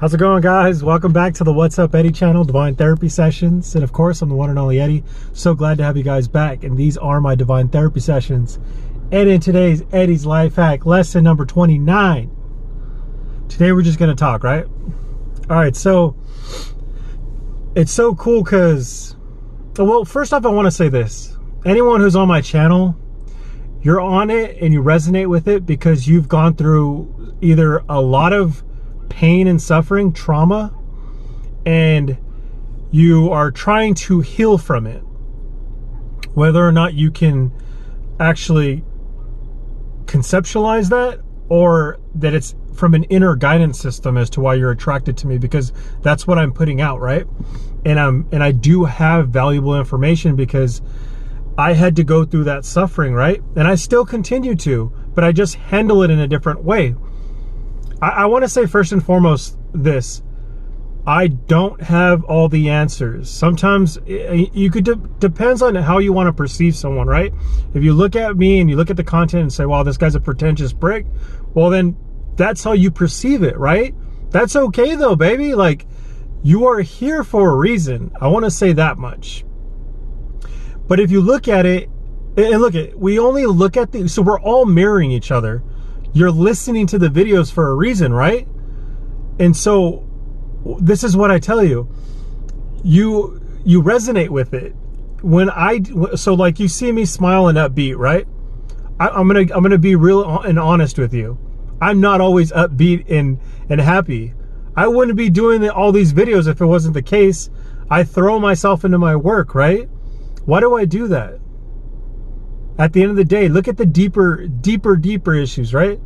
How's it going, guys? Welcome back to the What's Up Eddie channel, Divine Therapy Sessions. And of course, I'm the one and only Eddie. So glad to have you guys back. And these are my Divine Therapy Sessions. And in today's Eddie's Life Hack, lesson number 29. Today we're just going to talk, right? All right, so it's so cool because, well, first off, I want to say this. Anyone who's on my channel, you're on it and you resonate with it because you've gone through either a lot of pain and suffering, trauma, and you are trying to heal from it. Whether or not you can actually conceptualize that, or that it's from an inner guidance system as to why you're attracted to me, because that's what I'm putting out, right? And I do have valuable information because I had to go through that suffering, right? And I still continue to, but I just handle it in a different way. I want to say first and foremost this: I don't have all the answers. Sometimes you could depends on how you want to perceive someone, right? If you look at me and you look at the content and say, "Wow, this guy's a pretentious prick," well, then that's how you perceive it, right? That's okay though, baby. Like, you are here for a reason. I want to say that much. But if you look at it, and look at, we only look at the, so we're all mirroring each other. You're listening to the videos for a reason, right? And so this is what I tell you. You resonate with it. So like you see me smile and upbeat, right? I'm gonna be real and honest with you. I'm not always upbeat and happy. I wouldn't be doing all these videos if it wasn't the case. I throw myself into my work, right? Why do I do that? At the end of the day, look at the deeper issues, right?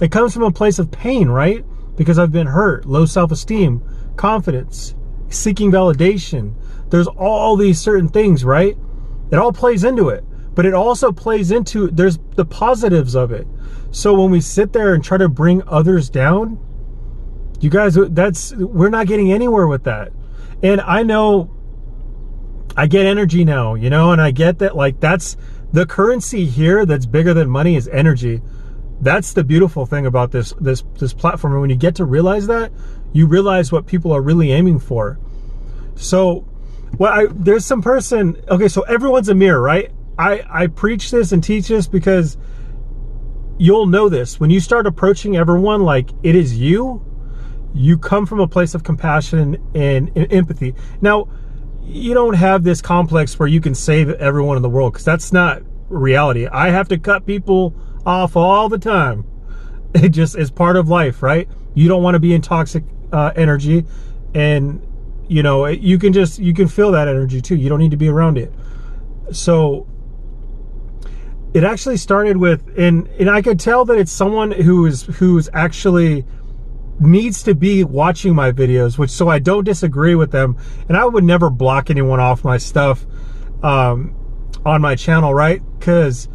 It comes from a place of pain, right? Because I've been hurt, low self-esteem, confidence, seeking validation. There's all these certain things, right? It all plays into it, but it also plays into, there's the positives of it. So when we sit there and try to bring others down, you guys, we're not getting anywhere with that. And I know I get energy now, you know, and I get that, like, that's the currency here that's bigger than money is energy. That's the beautiful thing about this platform. And when you get to realize that, you realize what people are really aiming for. So, there's some person, okay, so everyone's a mirror, right? I preach this and teach this because you'll know this. When you start approaching everyone like it is you come from a place of compassion and empathy. Now, you don't have this complex where you can save everyone in the world, because that's not reality. I have to cut people off all the time. It just is part of life, right? You don't want to be in toxic energy, and you know, you can feel that energy too. You don't need to be around it. So it actually started with, and I could tell that it's someone who's actually needs to be watching my videos, which, so I don't disagree with them, and I would never block anyone off my stuff on my channel, right? Because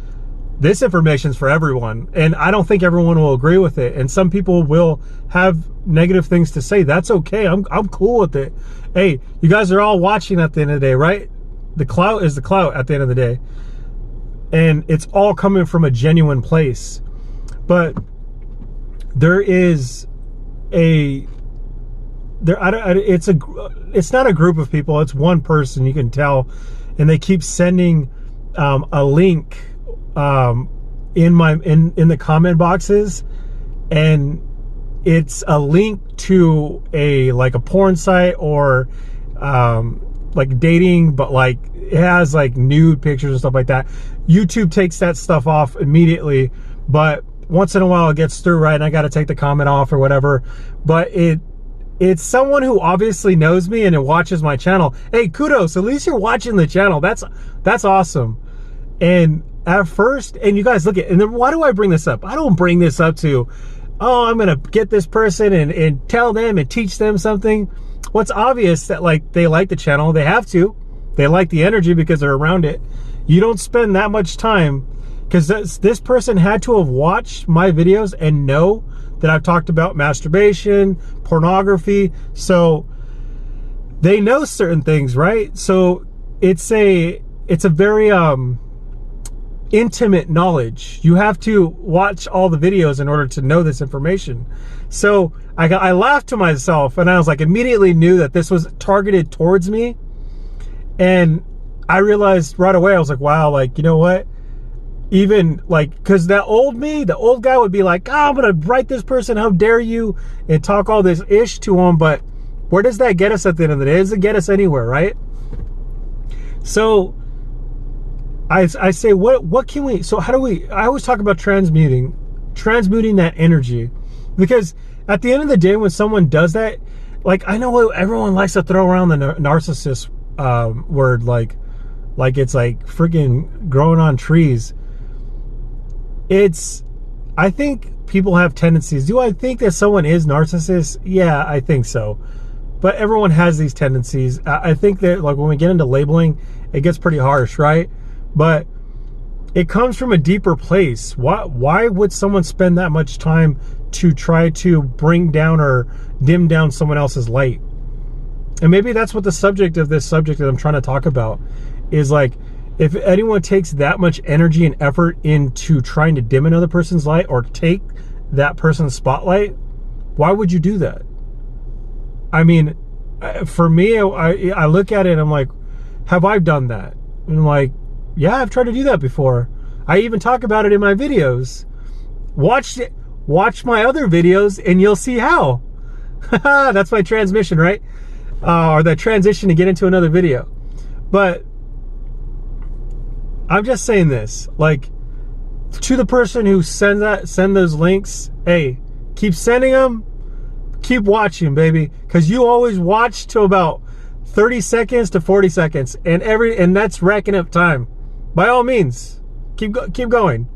this information is for everyone, and I don't think everyone will agree with it, and some people will have negative things to say. That's okay. I'm cool with it. Hey, you guys are all watching at the end of the day, right? The clout is the clout at the end of the day, and it's all coming from a genuine place. But there is it's not a group of people, it's one person, you can tell, and they keep sending a link in the comment boxes, and it's a link to like a porn site or like dating, but like it has like nude pictures and stuff like that. YouTube takes that stuff off immediately, but once in a while it gets through, right? And I got to take the comment off or whatever. But it's someone who obviously knows me and it watches my channel. Hey, kudos, at least you're watching the channel. That's awesome. And at first, and you guys look at, and then why do I bring this up? I don't bring this up to, oh, I'm gonna get this person and tell them and teach them something. What's obvious that, like, they like the channel, they have to. They like the energy because they're around it. You don't spend that much time, because this person had to have watched my videos and know that I've talked about masturbation, pornography, so they know certain things, right? So it's a very intimate knowledge. You have to watch all the videos in order to know this information. So I laughed to myself, and I was like, immediately knew that this was targeted towards me. And I realized right away, I was like, wow, like, you know what? Even like, because that old me, the old guy would be like, oh, I'm going to write this person, how dare you, and talk all this ish to him. But where does that get us at the end of the day? Does it get us anywhere, right? So I say, what can we, so how do we, I always talk about transmuting that energy. Because at the end of the day, when someone does that, like, I know everyone likes to throw around the narcissist word, like it's like freaking growing on trees. I think people have tendencies. Do I think that someone is narcissist? Yeah, I think so. But everyone has these tendencies. I think that, like, when we get into labeling, it gets pretty harsh, right? But it comes from a deeper place. Why would someone spend that much time to try to bring down or dim down someone else's light? And maybe that's what the subject of this subject that I'm trying to talk about is, like, if anyone takes that much energy and effort into trying to dim another person's light or take that person's spotlight, why would you do that? I mean, for me, I look at it and I'm like, have I done that? And I'm like, yeah, I've tried to do that before. I even talk about it in my videos. Watch my other videos and you'll see how. That's my transmission, right? Or that transition to get into another video. But I'm just saying this, like, to the person who send those links, hey, keep sending them, keep watching, baby, because you always watch to about 30 seconds to 40 seconds, and that's racking up time. By all means, keep going.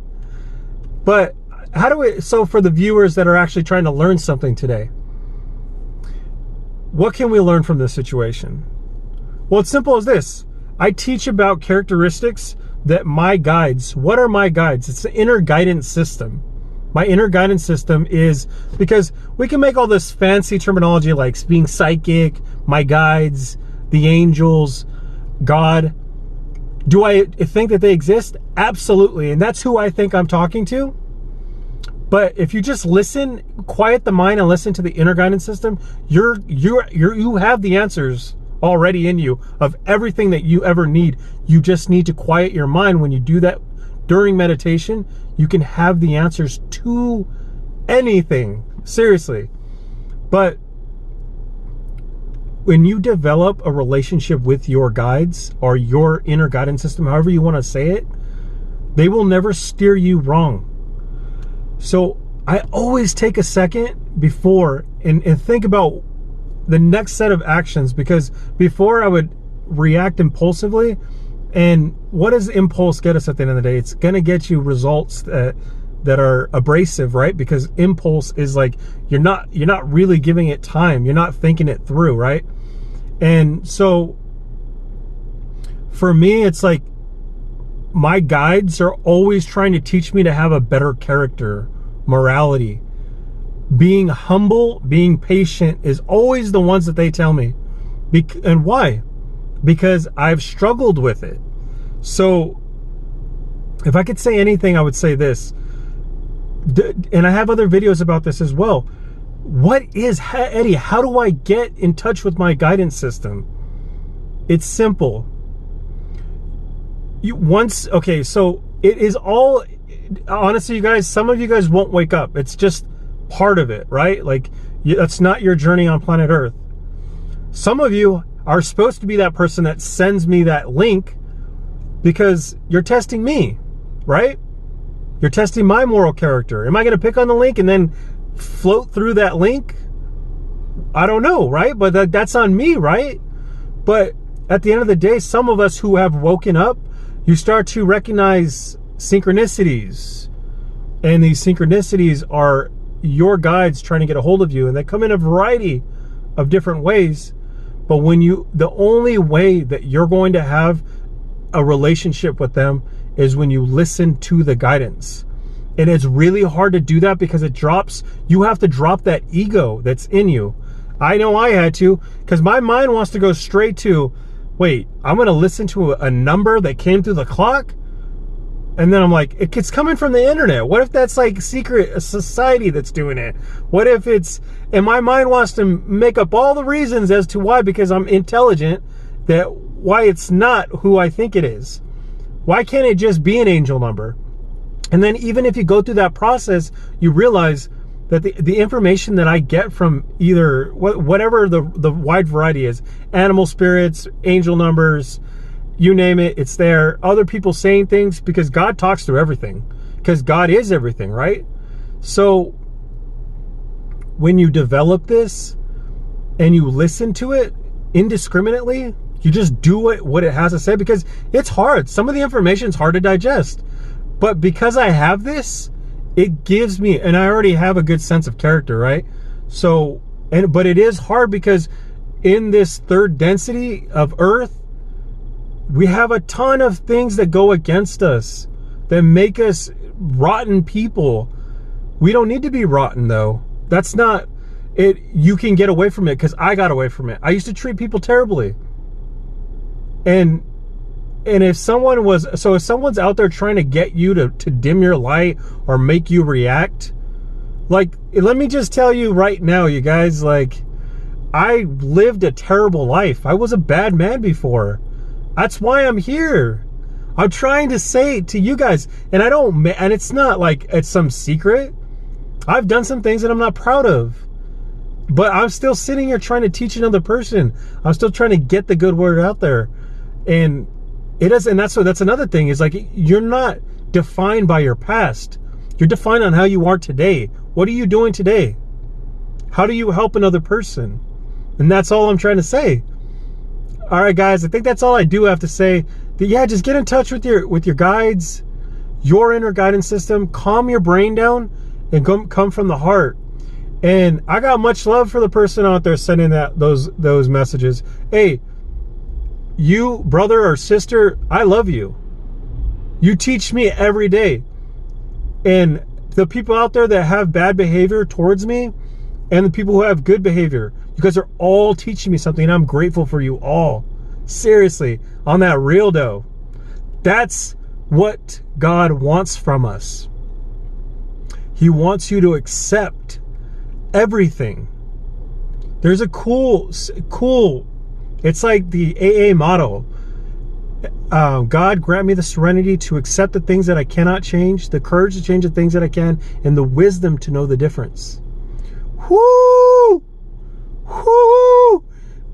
But how do we? So for the viewers that are actually trying to learn something today, what can we learn from this situation? Well, it's simple as this. I teach about characteristics that my guides, what are my guides? It's the inner guidance system. My inner guidance system is, because we can make all this fancy terminology like being psychic, my guides, the angels, God. Do I think that they exist? Absolutely. And that's who I think I'm talking to. But if you just listen, quiet the mind and listen to the inner guidance system, you have the answers already in you of everything that you ever need. You just need to quiet your mind. When you do that during meditation, you can have the answers to anything, seriously. But when you develop a relationship with your guides or your inner guidance system, however you want to say it, they will never steer you wrong. So I always take a second before and think about the next set of actions, because before I would react impulsively. And what does impulse get us at the end of the day? It's going to get you results that are abrasive, right? Because impulse is like, you're not really giving it time. You're not thinking it through, right? And so for me, it's like my guides are always trying to teach me to have a better character, morality. Being humble, being patient is always the ones that they tell me. And why? Because I've struggled with it. So if I could say anything, I would say this. And I have other videos about this as well. Eddie, how do I get in touch with my guidance system? It's simple. So it is all, honestly, you guys, some of you guys won't wake up. It's just part of it, right? Like, that's not your journey on planet Earth. Some of you are supposed to be that person that sends me that link because you're testing me, right? You're testing my moral character. Am I going to pick on the link and then float through that link? I don't know, right? But that's on me, right? But at the end of the day, some of us who have woken up, you start to recognize synchronicities. And these synchronicities are your guides trying to get a hold of you. And they come in a variety of different ways. But the only way that you're going to have a relationship with them is when you listen to the guidance. And it's really hard to do that because you have to drop that ego that's in you. I know I had to, because my mind wants to go straight to, wait, I'm going to listen to a number that came through the clock? And then I'm like, it's coming from the internet. What if that's like a society that's doing it? What if it's, and my mind wants to make up all the reasons as to why, because I'm intelligent, that why it's not who I think it is. Why can't it just be an angel number? And then even if you go through that process, you realize that the information that I get from either, whatever the wide variety is, animal spirits, angel numbers, you name it, it's there. Other people saying things, because God talks through everything, because God is everything, right? So when you develop this and you listen to it indiscriminately, you just do what it has to say, because it's hard. Some of the information is hard to digest. But because I have this, it gives me, and I already have a good sense of character, right? So, but it is hard because in this third density of Earth, we have a ton of things that go against us, that make us rotten people. We don't need to be rotten, though. That's not it. You can get away from it, because I got away from it. I used to treat people terribly. And if someone's out there trying to get you to dim your light or make you react, like, let me just tell you right now, you guys, like, I lived a terrible life. I was a bad man before. That's why I'm here. I'm trying to say to you guys, and it's not like it's some secret. I've done some things that I'm not proud of, but I'm still sitting here trying to teach another person. I'm still trying to get the good word out there. And that's another thing, is like, you're not defined by your past. You're defined on how you are today. What are you doing today? How do you help another person? And that's all I'm trying to say. All right, guys, I think that's all I do have to say. But yeah, just get in touch with your guides, your inner guidance system. Calm your brain down and come from the heart. And I got much love for the person out there sending those messages. Hey, you, brother or sister, I love you. You teach me every day. And the people out there that have bad behavior towards me, and the people who have good behavior, you guys are all teaching me something, and I'm grateful for you all. Seriously, on that real dough. That's what God wants from us. He wants you to accept everything. There's a cool, it's like the AA motto. God grant me the serenity to accept the things that I cannot change, the courage to change the things that I can, and the wisdom to know the difference. Whoo! Whoo!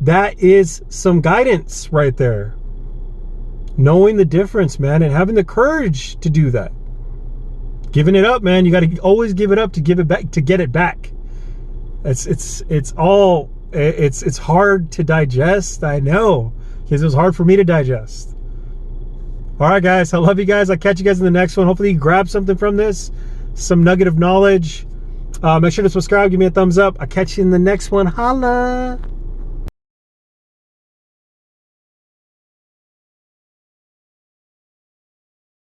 That is some guidance right there. Knowing the difference, man, and having the courage to do that. Giving it up, man. You got to always give it up to give it back, to get it back. It's hard to digest, I know, because it was hard for me to digest. All right, guys, I love you guys. I'll catch you guys in the next one. Hopefully you grab something from this, some nugget of knowledge. Make sure to subscribe, give me a thumbs up. I'll catch you in the next one. Holla!